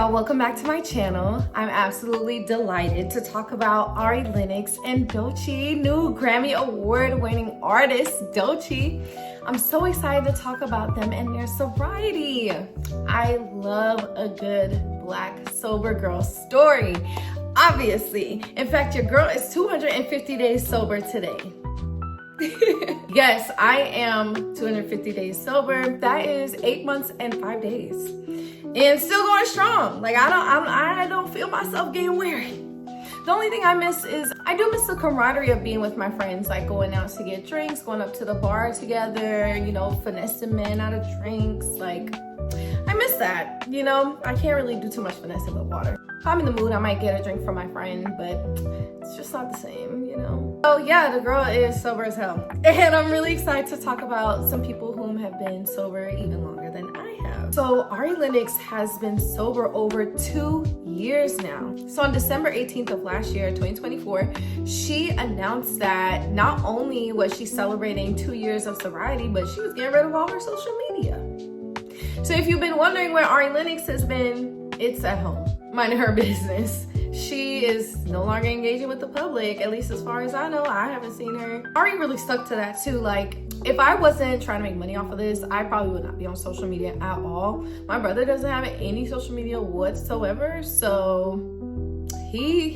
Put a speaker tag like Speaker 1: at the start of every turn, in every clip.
Speaker 1: y'all, welcome back to my channel. I'm absolutely delighted to talk about Ari Lennox and Doechii, new Grammy Award-winning artist, Doechii. I'm so excited to talk about them and their sobriety. I love a good Black sober girl story, obviously. In fact, your girl is 250 days sober today. Yes, I am 250 days sober. That is 8 months and 5 days. And still going strong. Like I don't feel myself getting weary. The only thing I miss is, I do miss the camaraderie of being with my friends, like going out to get drinks, going up to the bar together, you know, finessing men out of drinks. Like, I miss that, you know? I can't really do too much finessing with water. If I'm in the mood, I might get a drink from my friend, but it's just not the same, you know? Oh yeah, the girl is sober as hell. And I'm really excited to talk about some people whom have been sober even longer than I have. So Ari Lennox has been sober over 2 years now. So on December 18th of last year, 2024, she announced that not only was she celebrating 2 years of sobriety, but she was getting rid of all her social media. So if you've been wondering where Ari Lennox has been, it's at home, minding her business. She is no longer engaging with the public, at least as far as I know. I haven't seen her. Ari really stuck to that too. Like, if I wasn't trying to make money off of this, I probably would not be on social media at all. My brother doesn't have any social media whatsoever, so he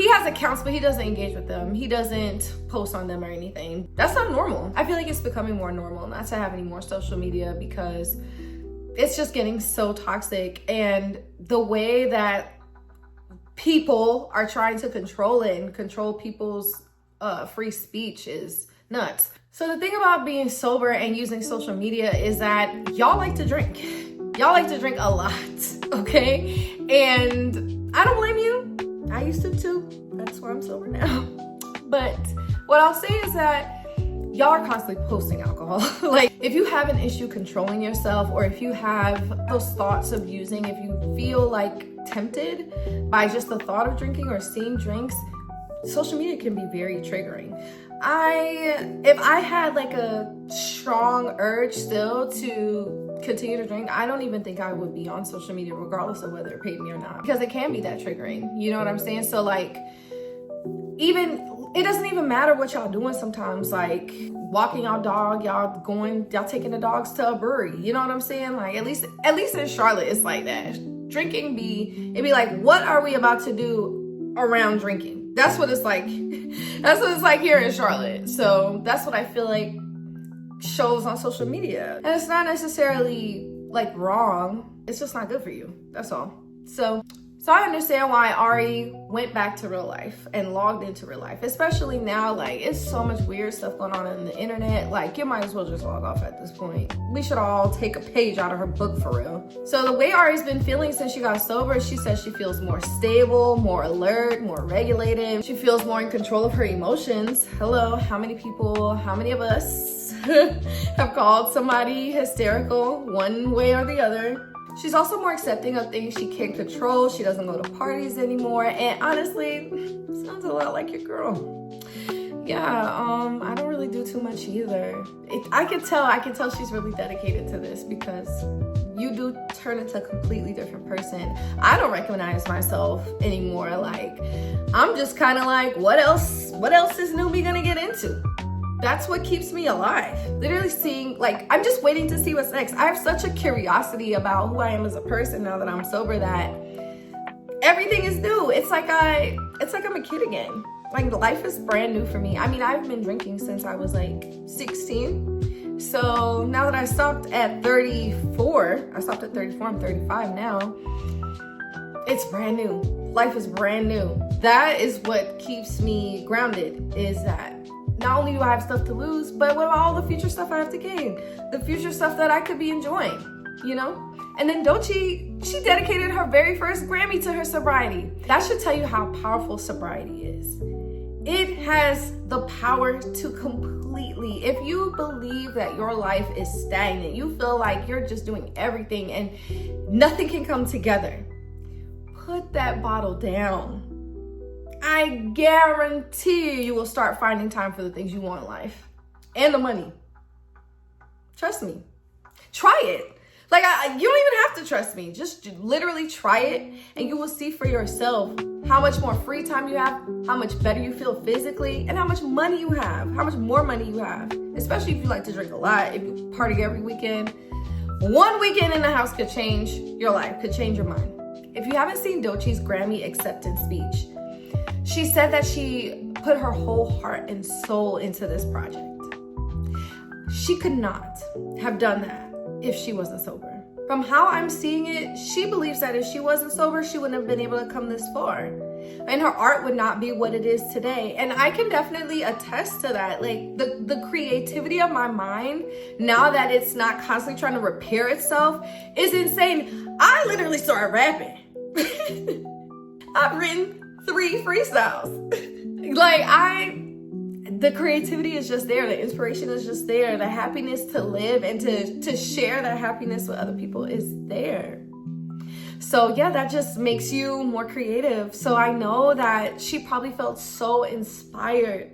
Speaker 1: has accounts, but he doesn't engage with them. He doesn't post on them or anything. That's not normal. I feel like it's becoming more normal not to have any more social media because it's just getting so toxic, and the way that people are trying to control it and control people's free speech is nuts. So the thing about being sober and using social media is that y'all like to drink. Y'all like to drink a lot, okay? And I don't blame you. I used to too. That's why I'm sober now. But what I'll say is that y'all are constantly posting alcohol. Like, if you have an issue controlling yourself, or if you have those thoughts of using, if you feel like tempted by just the thought of drinking or seeing drinks, social media can be very triggering. If I had like a strong urge still to continue to drink, I don't even think I would be on social media regardless of whether it paid me or not, because it can be that triggering. You know what I'm saying? So like, it doesn't even matter what y'all doing sometimes, like walking y'all dog, y'all taking the dogs to a brewery. You know what I'm saying? Like, at least in Charlotte, it's like that. Drinking it'd be like, what are we about to do around drinking? That's what it's like. That's what it's like here in Charlotte. So that's what I feel like shows on social media. And it's not necessarily like wrong. It's just not good for you. That's all. So I understand why Ari went back to real life and logged into real life, especially now. Like, it's so much weird stuff going on in the internet. Like, you might as well just log off at this point. We should all take a page out of her book for real. So the way Ari's been feeling since she got sober, she says she feels more stable, more alert, more regulated. She feels more in control of her emotions. Hello, how many of us have called somebody hysterical one way or the other? She's also more accepting of things she can't control. She doesn't go to parties anymore. And honestly, sounds a lot like your girl. Yeah, I don't really do too much either. I can tell she's really dedicated to this, because you do turn into a completely different person. I don't recognize myself anymore. Like, I'm just kind of like, what else is newbie gonna get into? That's what keeps me alive. Literally seeing, like, I'm just waiting to see what's next. I have such a curiosity about who I am as a person now that I'm sober, that everything is new. It's like I'm a kid again. Like, life is brand new for me. I mean, I've been drinking since I was like 16. So now that I stopped at 34, I'm 35 now. It's brand new. Life is brand new. That is what keeps me grounded, is that not only do I have stuff to lose, but what about all the future stuff I have to gain? The future stuff that I could be enjoying, you know? And then Doechii, she dedicated her very first Grammy to her sobriety. That should tell you how powerful sobriety is. It has the power to completely, if you believe that your life is stagnant, you feel like you're just doing everything and nothing can come together, put that bottle down. I guarantee you will start finding time for the things you want in life and the money. Trust me. Try it. Like, you don't even have to trust me. Just literally try it, and you will see for yourself how much more free time you have, how much better you feel physically, and how much money you have, how much more money you have. Especially if you like to drink a lot, if you party every weekend. One weekend in the house could change your life, could change your mind. If you haven't seen Doechii's Grammy acceptance speech, she said that she put her whole heart and soul into this project. She could not have done that if she wasn't sober. From how I'm seeing it, she believes that if she wasn't sober, she wouldn't have been able to come this far. And her art would not be what it is today. And I can definitely attest to that. Like, the creativity of my mind, now that it's not constantly trying to repair itself, is insane. I literally started rapping. I've written 3 freestyles. The creativity is just there. The inspiration is just there. The happiness to live and to share that happiness with other people is there. So yeah, that just makes you more creative. So I know that she probably felt so inspired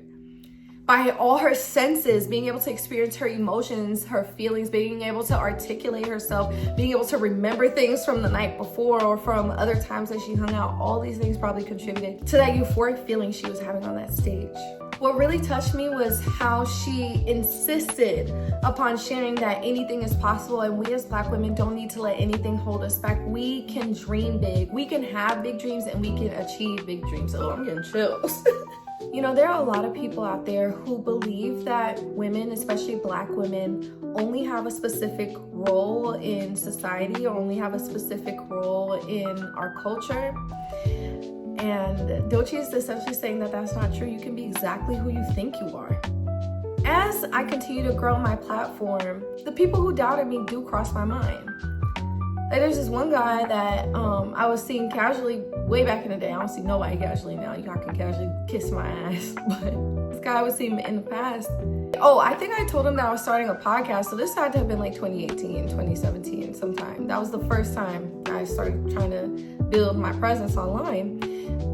Speaker 1: by all her senses, being able to experience her emotions, her feelings, being able to articulate herself, being able to remember things from the night before or from other times that she hung out. All these things probably contributed to that euphoric feeling she was having on that stage. What really touched me was how she insisted upon sharing that anything is possible, and we as Black women don't need to let anything hold us back. We can dream big. We can have big dreams, and we can achieve big dreams. Oh, I'm getting chills. You know, there are a lot of people out there who believe that women, especially Black women, only have a specific role in society or only have a specific role in our culture. And Doechii is essentially saying that that's not true. You can be exactly who you think you are. As I continue to grow my platform, the people who doubted me do cross my mind. Like, there's this one guy that I was seeing casually way back in the day. I don't see nobody casually now. Y'all can casually kiss my ass. But this guy I was seeing in the past. Oh, I think I told him that I was starting a podcast. So this had to have been like 2018, 2017 sometime. That was the first time I started trying to build my presence online.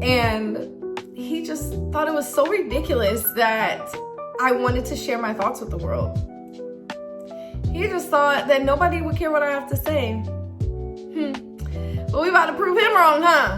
Speaker 1: And he just thought it was so ridiculous that I wanted to share my thoughts with the world. He just thought that nobody would care what I have to say. Well, we about to prove him wrong, huh?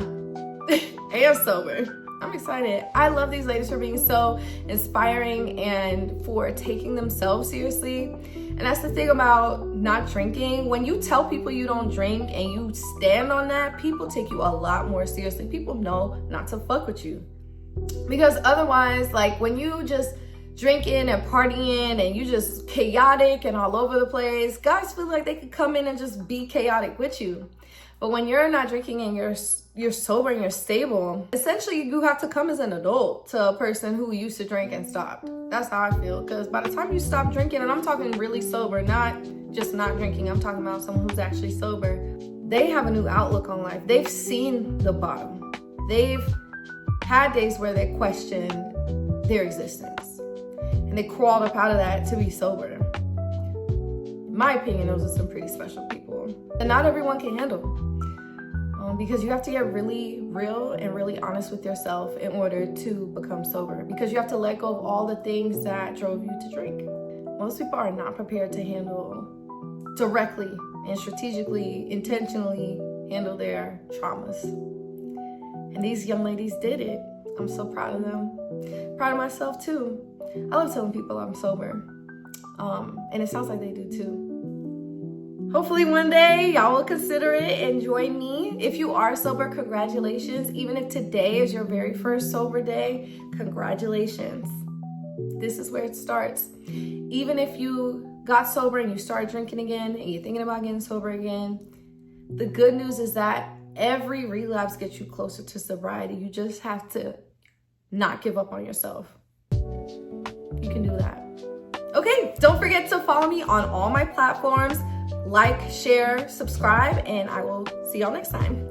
Speaker 1: And sober. I'm excited. I love these ladies for being so inspiring and for taking themselves seriously. And that's the thing about not drinking. When you tell people you don't drink and you stand on that, people take you a lot more seriously. People know not to fuck with you. Because otherwise, like, when you just drinking and partying and you just chaotic and all over the place, guys feel like they could come in and just be chaotic with you. But when you're not drinking and you're sober and you're stable, essentially you have to come as an adult to a person who used to drink and stopped. That's how I feel. Because by the time you stop drinking, and I'm talking really sober, not just not drinking, I'm talking about someone who's actually sober, they have a new outlook on life. They've seen the bottom. They've had days where they questioned their existence. And they crawled up out of that to be sober. In my opinion, those are some pretty special people. And not everyone can handle. Because you have to get really real and really honest with yourself in order to become sober. Because you have to let go of all the things that drove you to drink. Most people are not prepared to handle directly and strategically, intentionally handle their traumas. And these young ladies did it. I'm so proud of them. Proud of myself too. I love telling people I'm sober. And it sounds like they do too. Hopefully one day y'all will consider it and join me. If you are sober, congratulations. Even if today is your very first sober day, congratulations. This is where it starts. Even if you got sober and you started drinking again and you're thinking about getting sober again, the good news is that every relapse gets you closer to sobriety. You just have to not give up on yourself. You can do that. Okay, don't forget to follow me on all my platforms. Like, share, subscribe, and I will see y'all next time.